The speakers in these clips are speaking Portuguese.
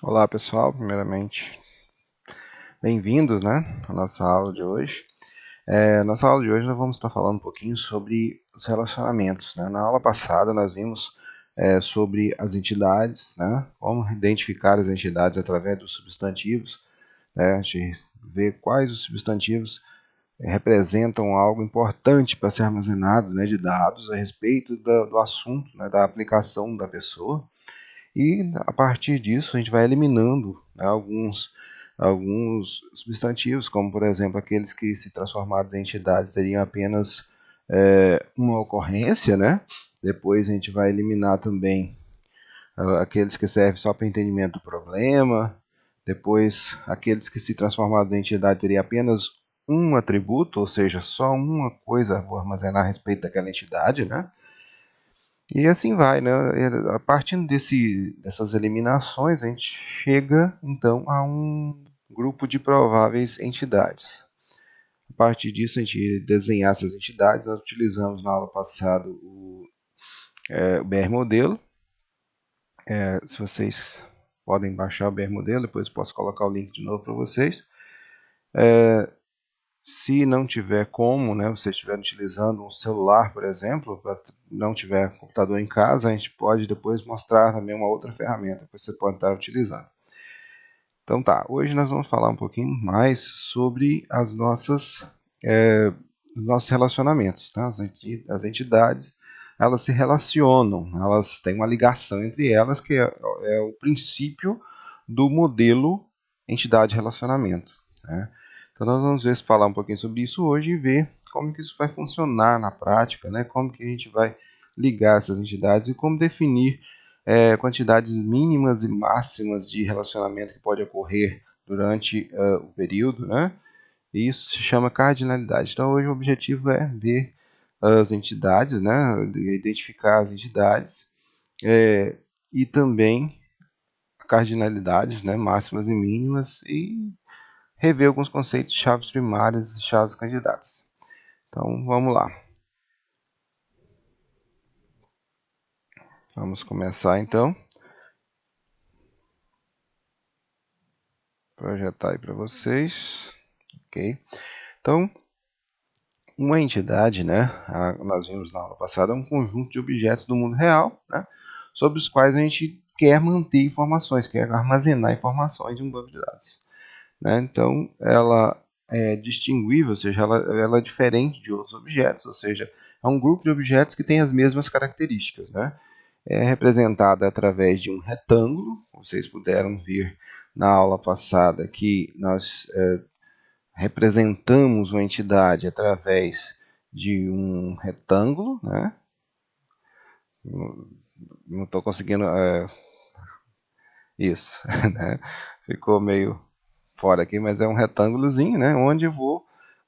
Olá pessoal, primeiramente bem-vindos, à nossa aula de hoje. Nossa aula de hoje nós vamos estar falando um pouquinho sobre os relacionamentos. Na aula passada nós vimos sobre as entidades, como identificar as entidades através dos substantivos. A gente vê quais os substantivos representam algo importante para ser armazenado, de dados a respeito do assunto, da aplicação da pessoa. E a partir disso a gente vai eliminando alguns substantivos, como por exemplo aqueles que, se transformados em entidades, teriam apenas uma ocorrência, Depois a gente vai eliminar também aqueles que servem só para entendimento do problema. Depois, aqueles que, se transformados em entidade, teriam apenas um atributo, ou seja, só uma coisa vou armazenar a respeito daquela entidade, E assim vai, A partir dessas eliminações, a gente chega então a um grupo de prováveis entidades. A partir disso, a gente desenhar essas entidades. Nós utilizamos na aula passada o BR Modelo. Se vocês podem baixar o BR Modelo, depois posso colocar o link de novo para vocês. Se não tiver como, você estiver utilizando um celular, por exemplo, não tiver computador em casa, a gente pode depois mostrar também uma outra ferramenta que você pode estar utilizando. Então tá, hoje nós vamos falar um pouquinho mais sobre os nossos relacionamentos. As entidades, elas se relacionam, elas têm uma ligação entre elas, que é o princípio do modelo entidade-relacionamento. Então nós vamos falar um pouquinho sobre isso hoje e ver como que isso vai funcionar na prática, Como que a gente vai ligar essas entidades e como definir quantidades mínimas e máximas de relacionamento que pode ocorrer durante o período, E isso se chama cardinalidade. Então hoje o objetivo é ver as entidades, Identificar as entidades e também cardinalidades, máximas e mínimas, e rever alguns conceitos de chaves primárias e chaves candidatas. Então vamos lá. Vamos começar então. Projetar aí para vocês. Ok. Então, uma entidade, nós vimos na aula passada, é um conjunto de objetos do mundo real, sobre os quais a gente quer manter informações, quer armazenar informações em um banco de dados. Então, ela é distinguível, ou seja, ela é diferente de outros objetos, ou seja, é um grupo de objetos que tem as mesmas características. É representada através de um retângulo. Vocês puderam ver na aula passada que nós representamos uma entidade através de um retângulo, Não estou conseguindo isso, Ficou meio fora aqui, mas é um retângulozinho, Onde eu vou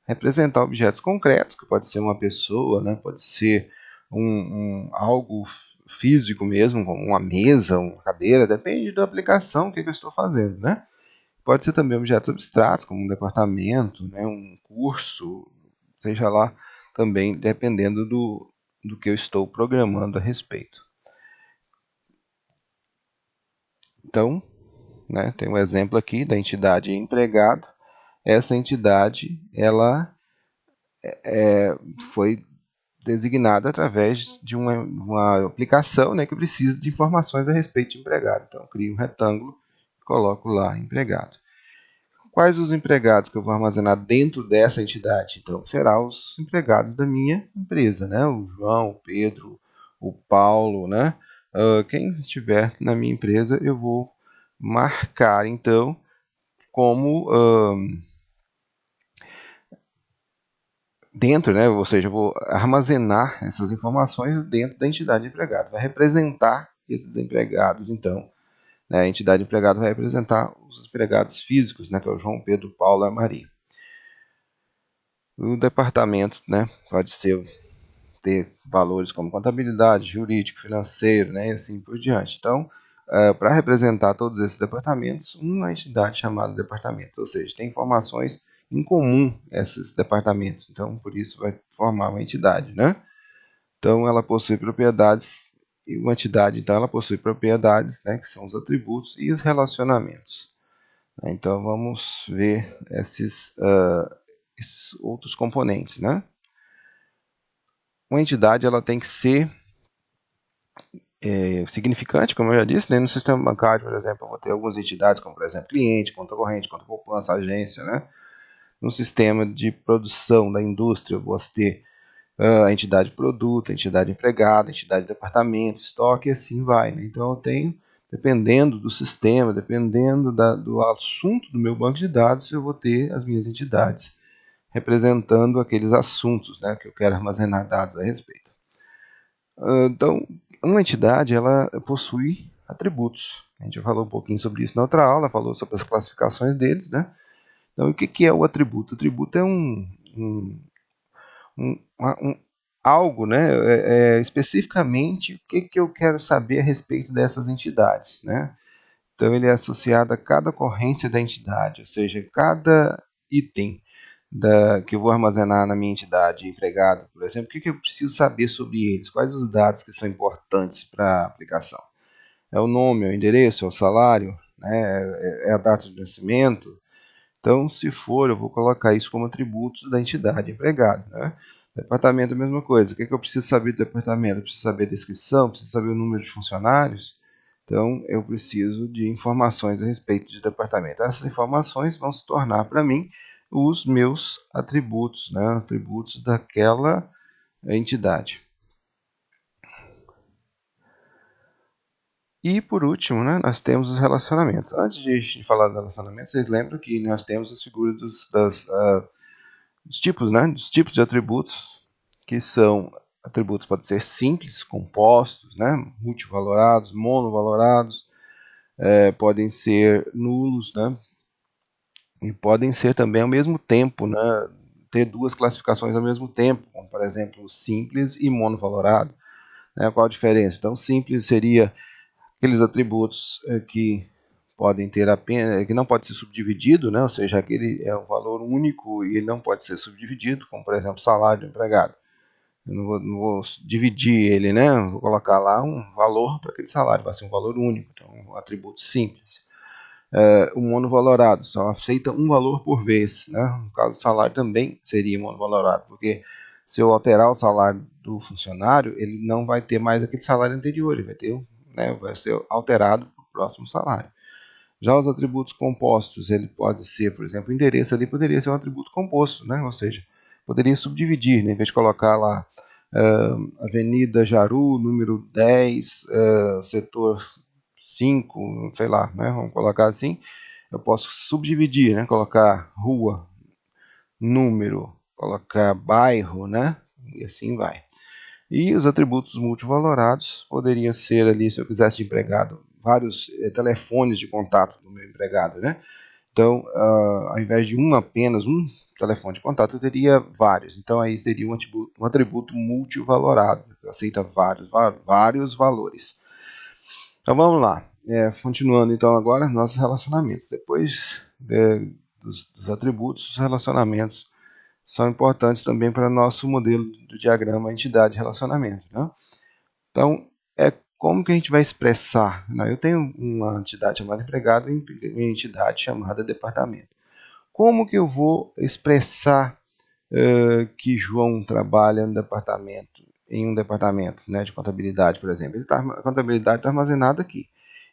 representar objetos concretos, que pode ser uma pessoa, Pode ser algo físico mesmo, como uma mesa, uma cadeira, depende da aplicação que eu estou fazendo, Pode ser também objetos abstratos, como um departamento, um curso, seja lá também, dependendo do que eu estou programando a respeito. Então, tem um exemplo aqui da entidade empregado. Essa entidade, ela foi designada através de uma aplicação, que precisa de informações a respeito de empregado. Então, eu crio um retângulo e coloco lá empregado. Quais os empregados que eu vou armazenar dentro dessa entidade? Então, serão os empregados da minha empresa, O João, o Pedro, o Paulo, quem estiver na minha empresa, eu vou marcar, então, como dentro, ou seja, eu vou armazenar essas informações dentro da entidade de empregado. Vai representar esses empregados, então. A entidade de empregado vai representar os empregados físicos, que é o João, Pedro, Paulo e a Maria. O departamento, pode ter valores como contabilidade, jurídico, financeiro, e assim por diante. Então, para representar todos esses departamentos, uma entidade chamada departamento, ou seja, tem informações em comum esses departamentos. Então, por isso vai formar uma entidade, Então, ela possui propriedades E uma entidade, então, ela possui propriedades, né, que são os atributos e os relacionamentos. Então, vamos ver esses outros componentes, né? Uma entidade ela tem que ser significante, como eu já disse, né? No sistema bancário, por exemplo, eu vou ter algumas entidades, como, por exemplo, cliente, conta corrente, conta poupança, agência, né? No sistema de produção da indústria, eu vou ter a entidade produto, a entidade empregada, a entidade departamento, estoque, e assim vai, né? Então, eu tenho, dependendo do sistema, dependendo do assunto do meu banco de dados, eu vou ter as minhas entidades representando aqueles assuntos, né, que eu quero armazenar dados a respeito. Então, uma entidade ela possui atributos. A gente já falou um pouquinho sobre isso na outra aula, falou sobre as classificações deles, né? Então, o que é o atributo? O atributo é algo, né? Especificamente o que eu quero saber a respeito dessas entidades, né? Então, ele é associado a cada ocorrência da entidade, ou seja, cada item que eu vou armazenar na minha entidade empregado, por exemplo, o que eu preciso saber sobre eles? Quais os dados que são importantes para a aplicação? É o nome, é o endereço, é o salário, né? É a data de nascimento? Então, se for, eu vou colocar isso como atributos da entidade empregado, né? Departamento é a mesma coisa. O que eu preciso saber do departamento? Eu preciso saber a descrição, preciso saber o número de funcionários. Então, eu preciso de informações a respeito de departamento. Essas informações vão se tornar para mim os meus atributos, né? Atributos daquela entidade. E por último, né, nós temos os relacionamentos. Antes de falar dos relacionamentos, vocês lembram que nós temos as figuras dos tipos, né? Dos tipos de atributos, que são atributos podem ser simples, compostos, né? Multivalorados, monovalorados, podem ser nulos, né? E podem ser também ao mesmo tempo, né? Ter duas classificações ao mesmo tempo, como por exemplo simples e monovalorado. Né? Qual a diferença? Então, simples seria aqueles atributos que podem ter apenas, que não pode ser subdividido, né? Ou seja, aquele é um valor único e ele não pode ser subdividido, como por exemplo salário do empregado. Eu não vou dividir ele, né? Vou colocar lá um valor para aquele salário, vai ser um valor único, então um atributo simples. O monovalorado só aceita um valor por vez, né? No caso do salário também seria monovalorado, porque se eu alterar o salário do funcionário, ele não vai ter mais aquele salário anterior, ele vai ter, né, vai ser alterado para o próximo salário. Já os atributos compostos, ele pode ser, por exemplo, o endereço ali poderia ser um atributo composto, né? Ou seja, poderia subdividir, né? Em vez de colocar lá Avenida Jaru, número 10, setor 5, sei lá, né? Vamos colocar assim. Eu posso subdividir, né? Colocar rua, número, colocar bairro, né? E assim vai. E os atributos multivalorados poderiam ser ali, se eu quisesse de empregado, vários telefones de contato do meu empregado, né? Então, ao invés de apenas um telefone de contato, eu teria vários. Então, aí seria um atributo multivalorado, que aceita vários valores. Então, vamos lá. Continuando, então, agora, nossos relacionamentos. Depois dos atributos, os relacionamentos são importantes também para nosso modelo do diagrama entidade-relacionamento. Né? Então, como que a gente vai expressar? Né? Eu tenho uma entidade chamada empregado e uma entidade chamada departamento. Como que eu vou expressar que João trabalha no departamento, em um departamento, né, de contabilidade, por exemplo? A contabilidade está armazenada aqui.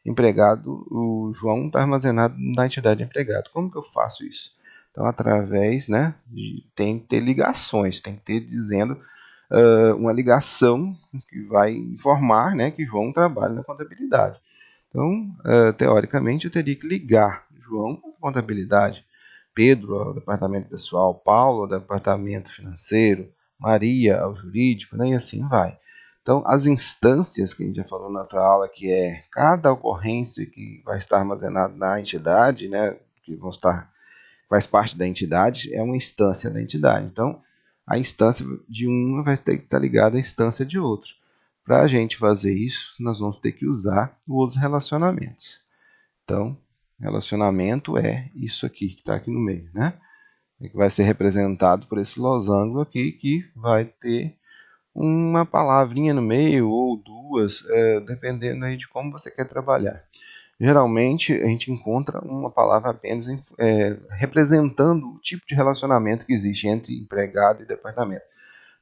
Empregado, o João está armazenado na entidade de empregado. Como que eu faço isso? Então, através, né, tem que ter ligações, tem que ter dizendo uma ligação que vai informar, né, que João trabalha na contabilidade. Então, teoricamente, eu teria que ligar João à contabilidade, Pedro ao departamento pessoal, Paulo ao departamento financeiro, Maria ao jurídico, né, e assim vai. Então, as instâncias que a gente já falou na outra aula, que é cada ocorrência que vai estar armazenada na entidade, né, que faz parte da entidade, é uma instância da entidade. Então, a instância de uma vai ter que estar ligada à instância de outra. Para a gente fazer isso, nós vamos ter que usar os relacionamentos. Então, relacionamento é isso aqui, que está aqui no meio, né? Que vai ser representado por esse losango aqui, que vai ter uma palavrinha no meio ou duas, dependendo aí de como você quer trabalhar. Geralmente a gente encontra uma palavra apenas representando o tipo de relacionamento que existe entre empregado e departamento.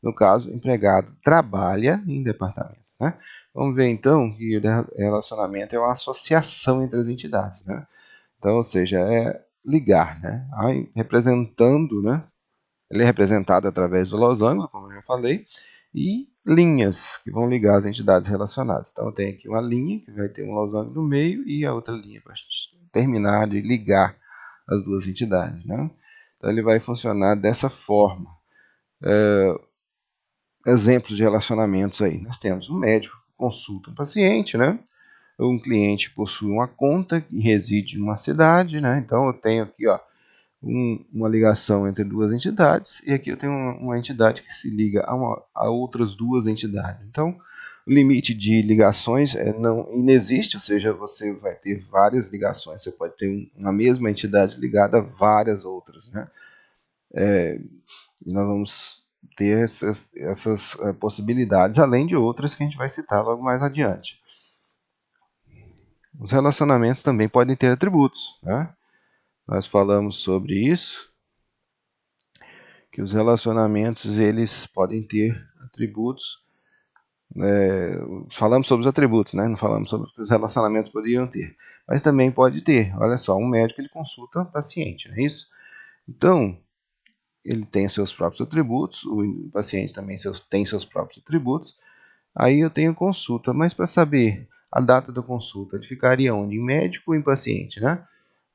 No caso, empregado trabalha em departamento. Né? Vamos ver então que o relacionamento é uma associação entre as entidades. Né? Então, ou seja, é ligar, né? Aí, representando, né? Ele é representado através do losango, como eu já falei, e linhas que vão ligar as entidades relacionadas. Então, eu tenho aqui uma linha que vai ter um losango no meio e a outra linha para terminar de ligar as duas entidades. Né? Então, ele vai funcionar dessa forma. Exemplos de relacionamentos aí. Nós temos um médico que consulta um paciente, né? Um cliente possui uma conta e reside em uma cidade, né? Então, eu tenho aqui, ó, uma ligação entre duas entidades, e aqui eu tenho uma entidade que se liga a outras duas entidades. Então, o limite de ligações não inexiste, ou seja, você vai ter várias ligações, você pode ter uma mesma entidade ligada a várias outras. Né? E nós vamos ter essas possibilidades, além de outras que a gente vai citar logo mais adiante. Os relacionamentos também podem ter atributos. Né? Nós falamos sobre isso, que os relacionamentos eles podem ter atributos. Falamos sobre os atributos, né? Não falamos sobre o que os relacionamentos poderiam ter. Mas também pode ter. Olha só, um médico ele consulta o paciente, não é isso? Então, ele tem os seus próprios atributos, o paciente também tem seus próprios atributos. Aí eu tenho consulta, mas para saber a data da consulta, ele ficaria onde? Em médico ou em paciente, né?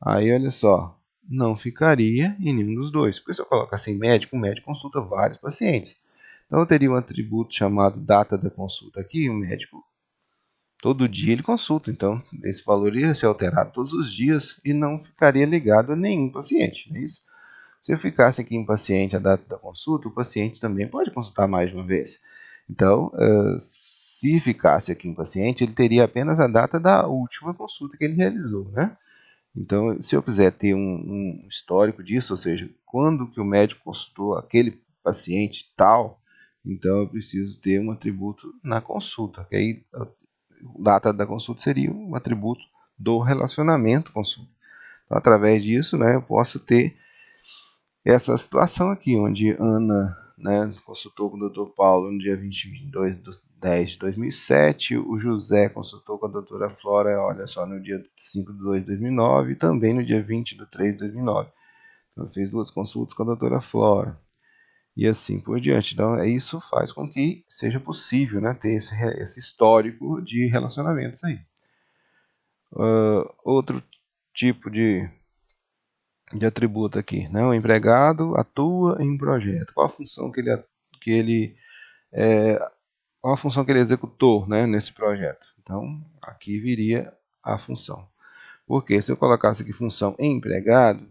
Aí olha só, não ficaria em nenhum dos dois. Porque se eu colocar assim médico, o médico consulta vários pacientes. Então eu teria um atributo chamado data da consulta aqui, o médico todo dia ele consulta, então esse valor iria ser alterado todos os dias e não ficaria ligado a nenhum paciente, não é isso? Se eu ficasse aqui em paciente a data da consulta, o paciente também pode consultar mais de uma vez. Então, se ficasse aqui em paciente, ele teria apenas a data da última consulta que ele realizou, né? Então, se eu quiser ter um histórico disso, ou seja, quando que o médico consultou aquele paciente tal, então eu preciso ter um atributo na consulta, que aí a data da consulta seria um atributo do relacionamento consulta. Então, através disso, né, eu posso ter essa situação aqui, onde Ana, né, consultou com o Dr. Paulo no dia 22 de 10 de 2007, o José consultou com a doutora Flora, olha só, no dia 5 de 2 de 2009 e também no dia 20 de 3 de 2009. Então, fez duas consultas com a doutora Flora e assim por diante. Então, isso faz com que seja possível, né, ter esse histórico de relacionamentos aí. Outro tipo de atributo aqui, né? O empregado atua em um projeto. Qual a função que ele qual a função que ele executou, né, nesse projeto? Então, aqui viria a função. Porque se eu colocasse aqui função empregado,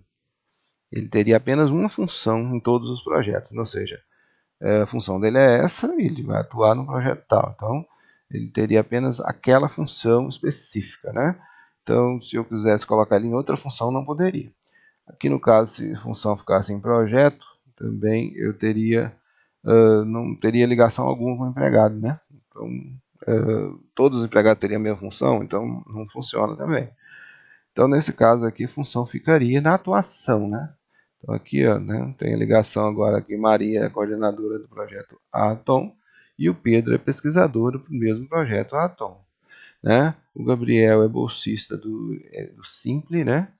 ele teria apenas uma função em todos os projetos, ou seja, a função dele é essa e ele vai atuar no projeto tal. Então, ele teria apenas aquela função específica, né? Então, se eu quisesse colocar ele em outra função, não poderia. Aqui no caso, se a função ficasse em projeto, também eu teria não teria ligação alguma com o empregado, né? Então, todos os empregados teriam a mesma função, então não funciona também. Então, nesse caso aqui, a função ficaria na atuação, né? Então, aqui, ó, né, tem a ligação agora aqui, Maria é coordenadora do projeto Atom e o Pedro é pesquisador do mesmo projeto Atom, né? O Gabriel é bolsista do Simple, né?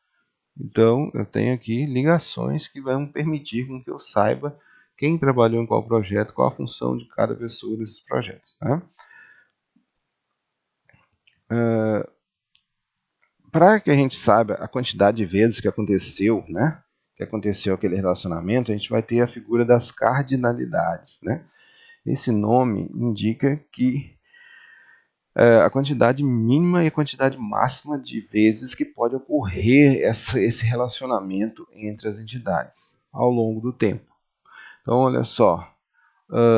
Então, eu tenho aqui ligações que vão permitir com que eu saiba quem trabalhou em qual projeto, qual a função de cada pessoa nesses projetos. Né? Para que a gente saiba a quantidade de vezes que aconteceu, né? Que aconteceu aquele relacionamento, a gente vai ter a figura das cardinalidades. Né? Esse nome indica que a quantidade mínima e a quantidade máxima de vezes que pode ocorrer esse relacionamento entre as entidades ao longo do tempo. Então, olha só,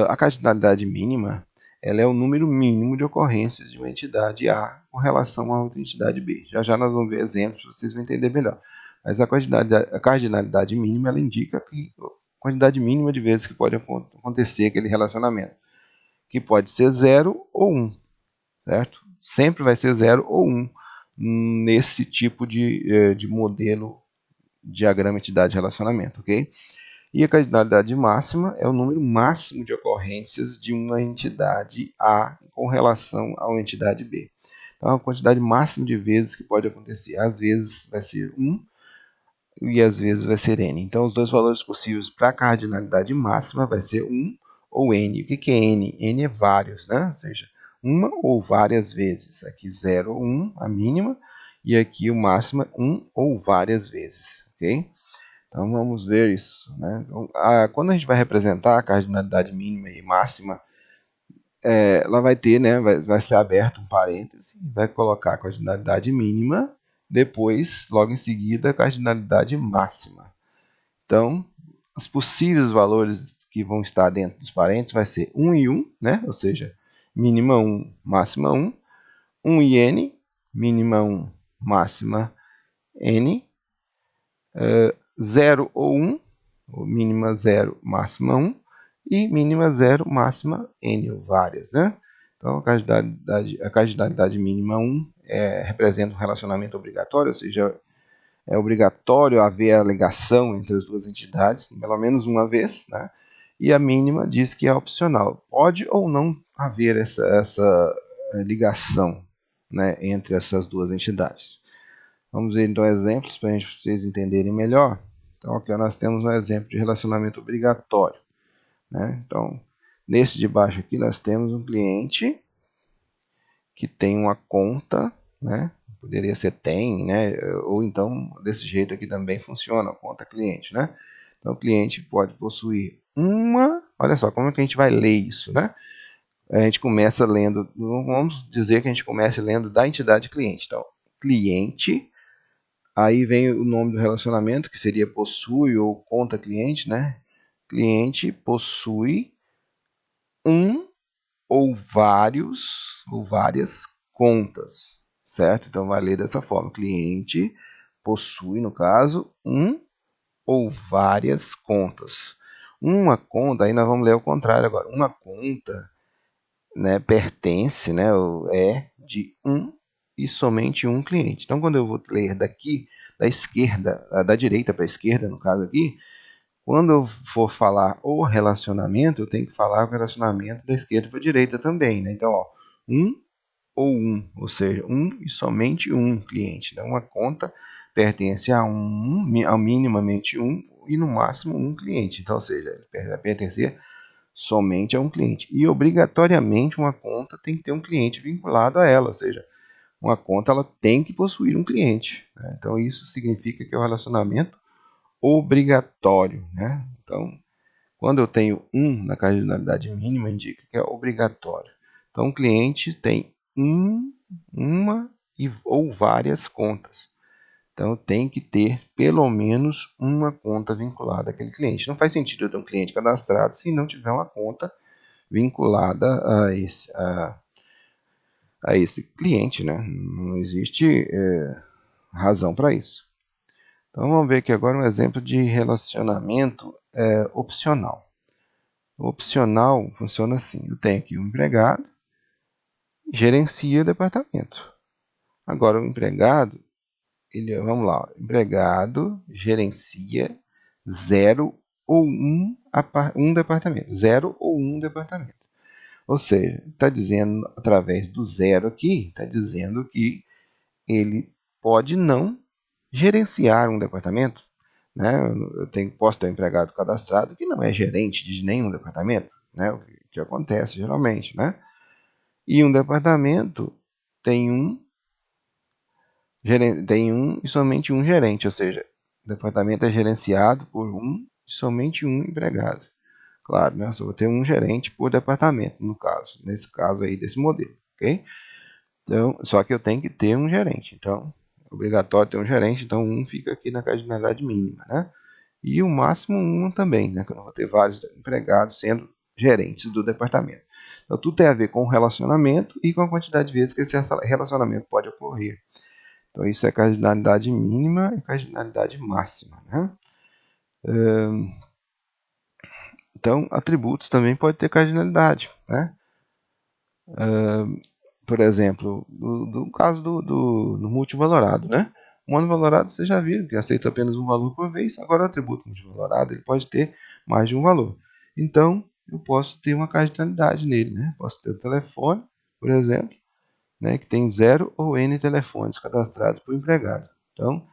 a cardinalidade mínima ela é o número mínimo de ocorrências de uma entidade A com relação a outra entidade B. Já já nós vamos ver exemplos, vocês vão entender melhor. Mas a cardinalidade mínima ela indica a quantidade mínima de vezes que pode acontecer aquele relacionamento. que pode ser 0 ou 1, certo? Sempre vai ser 0 ou 1 nesse tipo de modelo diagrama entidade-relacionamento, ok? E a cardinalidade máxima é o número máximo de ocorrências de uma entidade A com relação a uma entidade B. Então, a quantidade máxima de vezes que pode acontecer. Às vezes vai ser 1 e às vezes vai ser n. Então, os dois valores possíveis para a cardinalidade máxima vai ser 1 ou n. O que é n? N é vários, né? Ou seja, uma ou várias vezes. Aqui 0 ou 1, a mínima, e aqui o máximo é 1 ou várias vezes, ok? Então, vamos ver isso, né? Quando a gente vai representar a cardinalidade mínima e máxima, ela vai ter, né, vai ser aberto um parêntese, vai colocar a cardinalidade mínima, depois, logo em seguida, a cardinalidade máxima. Então, os possíveis valores que vão estar dentro dos parênteses vai ser 1 e 1, né? Ou seja, mínima 1, máxima 1, 1 e n, mínima 1, máxima n, 0 ou 1, mínima 0, máxima 1, e mínima 0, máxima n, ou várias, né? Então, a cardinalidade mínima 1 representa um relacionamento obrigatório, ou seja, é obrigatório haver a ligação entre as duas entidades, pelo menos uma vez, né? E a mínima diz que é opcional. Pode ou não haver essa ligação, né, entre essas duas entidades. Vamos ver então exemplos para vocês entenderem melhor. Então, aqui nós temos um exemplo de relacionamento obrigatório, né? Então, nesse de baixo aqui nós temos um cliente que tem uma conta, né? Poderia ser tem, né? Ou então desse jeito aqui também funciona, conta cliente, né? Então o cliente pode possuir uma, olha só como é que a gente vai ler isso, né? A gente começa lendo, vamos dizer que a gente comece lendo da entidade cliente. Então, cliente, aí vem o nome do relacionamento, que seria possui ou conta cliente, né? Cliente possui um ou várias contas, certo? Então vai ler dessa forma: cliente possui, no caso, um ou várias contas. Uma conta, aí nós vamos ler ao contrário agora. Uma conta, né, pertence, né, é de um e somente um cliente. Então, quando eu vou ler daqui da esquerda, da direita para a esquerda, no caso aqui, quando eu for falar o relacionamento, eu tenho que falar o relacionamento da esquerda para a direita também, né? Então, ó, um ou seja, um e somente um cliente. Então, uma conta pertence a minimamente um e no máximo um cliente. Então, ou seja, ele vai pertencer somente a um cliente. E obrigatoriamente uma conta tem que ter um cliente vinculado a ela, ou seja, uma conta ela tem que possuir um cliente, né? Então, isso significa que é um relacionamento obrigatório, né? Então, quando eu tenho um na cardinalidade mínima, indica que é obrigatório. Então, o cliente tem uma ou várias contas. Então, tem que ter pelo menos uma conta vinculada àquele cliente. Não faz sentido eu ter um cliente cadastrado se não tiver uma conta vinculada a esse cliente, né? Não existe razão para isso. Então, vamos ver aqui agora um exemplo de relacionamento opcional. O opcional funciona assim: eu tenho aqui um empregado, gerencia o departamento. Agora, o empregado, vamos lá, o empregado gerencia 0 ou um departamento. 0 ou um departamento. Ou seja, está dizendo, através do 0 aqui, está dizendo que ele pode não gerenciar um departamento, né? Posso ter um empregado cadastrado que não é gerente de nenhum departamento, né? O que acontece geralmente, né? E um departamento tem um e somente um gerente, ou seja, o departamento é gerenciado por um e somente um empregado. Claro, né? Só vou ter um gerente por departamento, no caso, nesse caso aí desse modelo, ok? Então, só que eu tenho que ter um gerente, então é obrigatório ter um gerente, então um fica aqui na cardinalidade mínima, né? E o máximo um também, né? Que eu não vou ter vários empregados sendo gerentes do departamento. Então, tudo tem a ver com o relacionamento e com a quantidade de vezes que esse relacionamento pode ocorrer. Então, isso é cardinalidade mínima e cardinalidade máxima, né? Então, atributos também podem ter cardinalidade, né? Por exemplo, do caso do multivalorado, né? O monovalorado você já viu que aceita apenas um valor por vez. Agora o atributo multivalorado ele pode ter mais de um valor. Então eu posso ter uma cardinalidade nele, né? Posso ter o telefone, por exemplo, né, que tem 0 ou N telefones cadastrados por empregado. Então,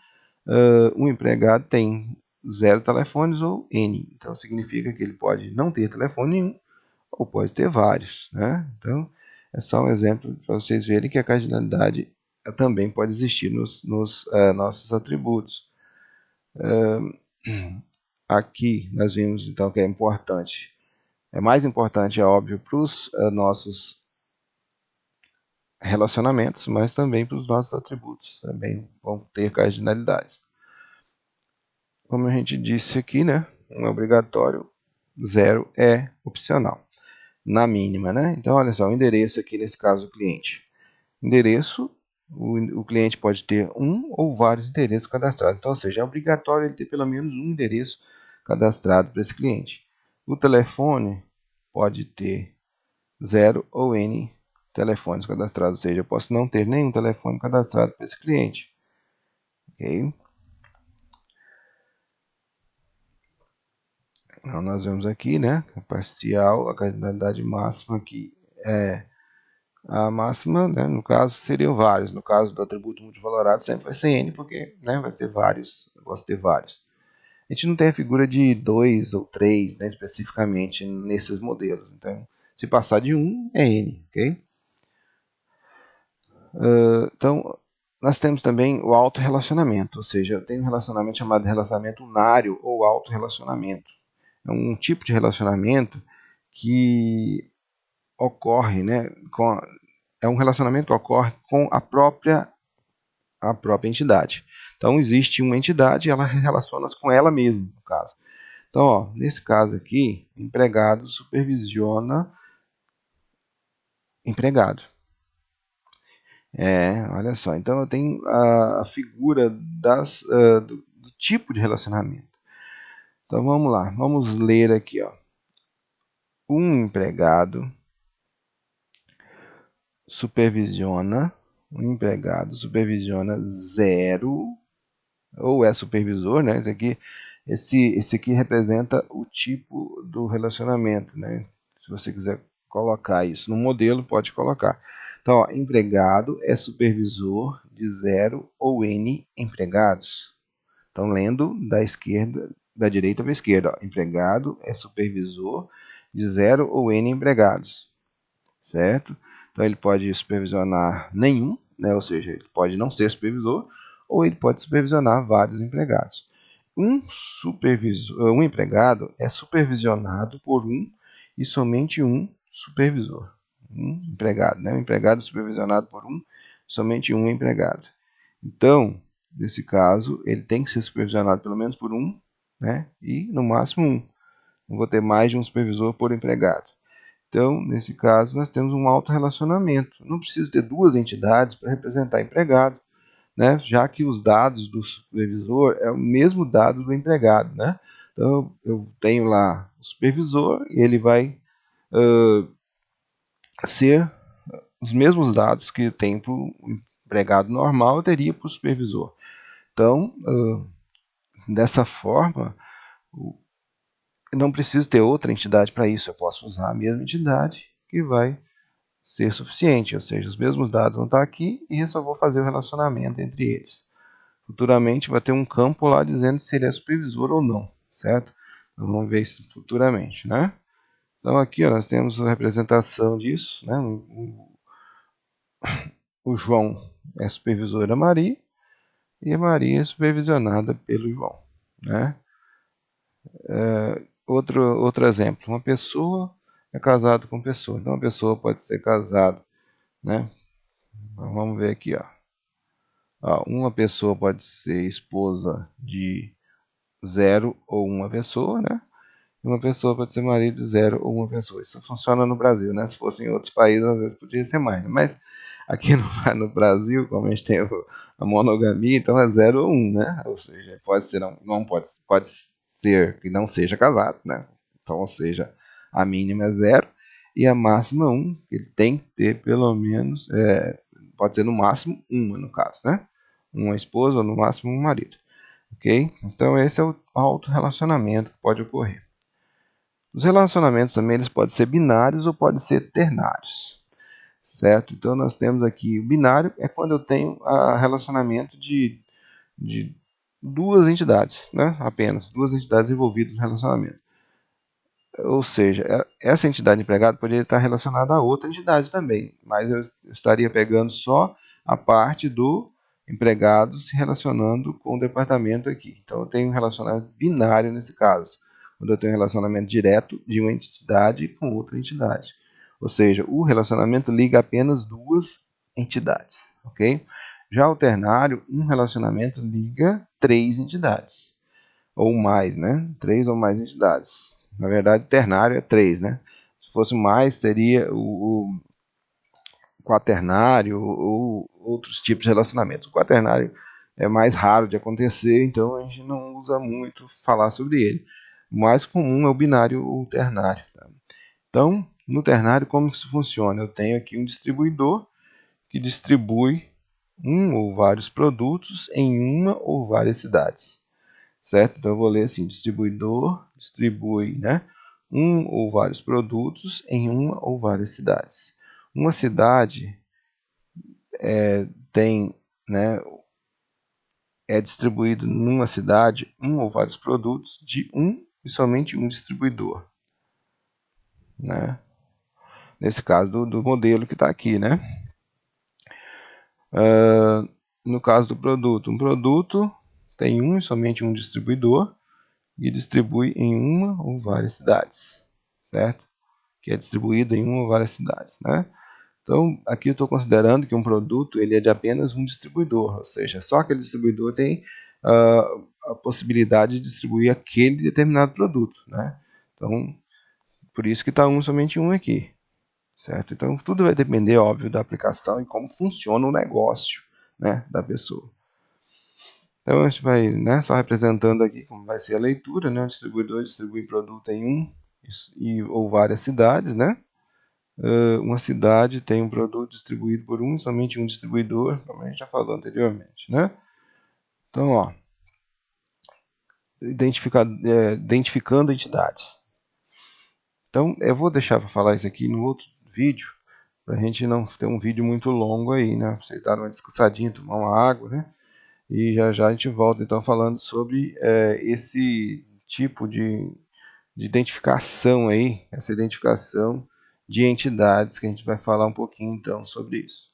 um empregado tem 0 telefones ou N. Então significa que ele pode não ter telefone nenhum ou pode ter vários, né? Então, é só um exemplo para vocês verem que a cardinalidade também pode existir nos nossos atributos. Aqui nós vimos então que é importante, é mais importante, é óbvio, para os nossos relacionamentos, mas também para os nossos atributos, também vão ter cardinalidades. Como a gente disse aqui, né? Um é obrigatório, 0 é opcional, na mínima, né? Então, olha só, o endereço aqui nesse caso do cliente. Endereço, o cliente pode ter um ou vários endereços cadastrados. Então, ou seja, é obrigatório ele ter pelo menos um endereço cadastrado para esse cliente. O telefone pode ter 0 ou N telefones cadastrados, ou seja, eu posso não ter nenhum telefone cadastrado para esse cliente. Ok? Então, nós vemos aqui, né, a parcial, a cardinalidade máxima aqui é a máxima, né, no caso, seriam vários. No caso do atributo multivalorado, sempre vai ser N, porque né, vai ser vários, eu posso ter vários. A gente não tem a figura de 2 ou 3, né, especificamente nesses modelos. Então, se passar de 1, é N, ok? Então, nós temos também o autorrelacionamento, ou seja, eu tenho um relacionamento chamado relacionamento unário ou autorrelacionamento. É um tipo de relacionamento que ocorre, né, é um relacionamento que ocorre com a própria entidade. Então, existe uma entidade e ela relaciona-se com ela mesma, no caso. Então, ó, nesse caso aqui, empregado supervisiona empregado. Olha só. Então, eu tenho a figura do tipo de relacionamento. Então, vamos lá. Vamos ler aqui. Ó. Um empregado supervisiona, um empregado supervisiona 0, ou é supervisor, né? Esse aqui representa o tipo do relacionamento, né? Se você quiser colocar isso no modelo, pode colocar. Então, ó, empregado é supervisor de 0 ou N empregados. Então, lendo da direita para a esquerda, ó, empregado é supervisor de 0 ou N empregados, certo? Então, ele pode supervisionar nenhum, né? Ou seja, ele pode não ser supervisor, ou ele pode supervisionar vários empregados. Um empregado é supervisionado por um e somente um supervisor. Um empregado, né? Um empregado supervisionado por um, somente um empregado. Então, nesse caso, ele tem que ser supervisionado pelo menos por um, né? E no máximo um. Não vou ter mais de um supervisor por empregado. Então, nesse caso, nós temos um autorrelacionamento. Não precisa ter duas entidades para representar empregado, né? Já que os dados do supervisor é o mesmo dado do empregado, né? Então, eu tenho lá o supervisor e ele vai ser os mesmos dados que tem para o empregado normal, eu teria para o supervisor. Então, dessa forma, não preciso ter outra entidade para isso. Eu posso usar a mesma entidade que vai ser suficiente, ou seja, os mesmos dados vão estar aqui e eu só vou fazer o relacionamento entre eles. Futuramente vai ter um campo lá dizendo se ele é supervisor ou não, certo? Então, vamos ver isso futuramente, né? Então aqui ó, nós temos a representação disso, né? O João é supervisor da Maria e a Maria é supervisionada pelo João, né? Outro exemplo, uma pessoa é casada com pessoa, então uma pessoa pode ser casada, né? Então, vamos ver aqui, ó. Uma pessoa pode ser esposa de 0 ou uma pessoa, né? E uma pessoa pode ser marido de 0 ou uma pessoa. Isso funciona no Brasil, né? Se fosse em outros países, às vezes podia ser mais, né? Mas aqui no Brasil, como a gente tem a monogamia, então é 0 ou 1, né? Ou seja, pode ser, não pode ser que não seja casado, né? Então, ou seja, a mínima é 0. e a máxima 1, ele tem que ter pelo menos, pode ser no máximo uma no caso, né? Uma esposa ou no máximo um marido, ok? Então esse é o autorrelacionamento que pode ocorrer. Os relacionamentos também eles podem ser binários ou podem ser ternários, certo? Então nós temos aqui o binário é quando eu tenho relacionamento de duas entidades, né? Apenas duas entidades envolvidas no relacionamento. Ou seja, essa entidade empregada poderia estar relacionada a outra entidade também, mas eu estaria pegando só a parte do empregado se relacionando com o departamento aqui. Então eu tenho um relacionamento binário nesse caso, quando eu tenho um relacionamento direto de uma entidade com outra entidade. Ou seja, o relacionamento liga apenas duas entidades, ok? Já o ternário, um relacionamento liga três entidades ou mais, né? Três ou mais entidades. Na verdade, ternário é três, né? Se fosse mais, seria o quaternário ou outros tipos de relacionamento. O quaternário é mais raro de acontecer, então a gente não usa muito falar sobre ele. O mais comum é o binário ou o ternário. Tá? Então, no ternário, como isso funciona? Eu tenho aqui um distribuidor que distribui um ou vários produtos em uma ou várias cidades. Certo? Então eu vou ler assim: distribuidor distribui, né, um ou vários produtos em uma ou várias cidades. Uma cidade tem, né, é distribuído numa cidade um ou vários produtos de um e somente um distribuidor, né? Nesse caso do modelo que está aqui, né? No caso do produto, um produto tem um e somente um distribuidor e distribui em uma ou várias cidades, certo? Que é distribuído em uma ou várias cidades, né? Então, aqui eu estou considerando que um produto ele é de apenas um distribuidor, ou seja, só aquele distribuidor tem a possibilidade de distribuir aquele determinado produto, né? Então, por isso que está somente um aqui, certo? Então, tudo vai depender, óbvio, da aplicação e como funciona o negócio, né, da pessoa. Então, a gente vai, né, só representando aqui como vai ser a leitura, né? O distribuidor distribui produto em ou várias cidades, né? Uma cidade tem um produto distribuído por somente um distribuidor, como a gente já falou anteriormente, né? Então, ó, identificando entidades. Então, eu vou deixar para falar isso aqui no outro vídeo, para a gente não ter um vídeo muito longo aí, né? Pra vocês darem uma descansadinha, tomar uma água, né? E já já a gente volta então falando sobre esse tipo de identificação aí, essa identificação de entidades que a gente vai falar um pouquinho então sobre isso.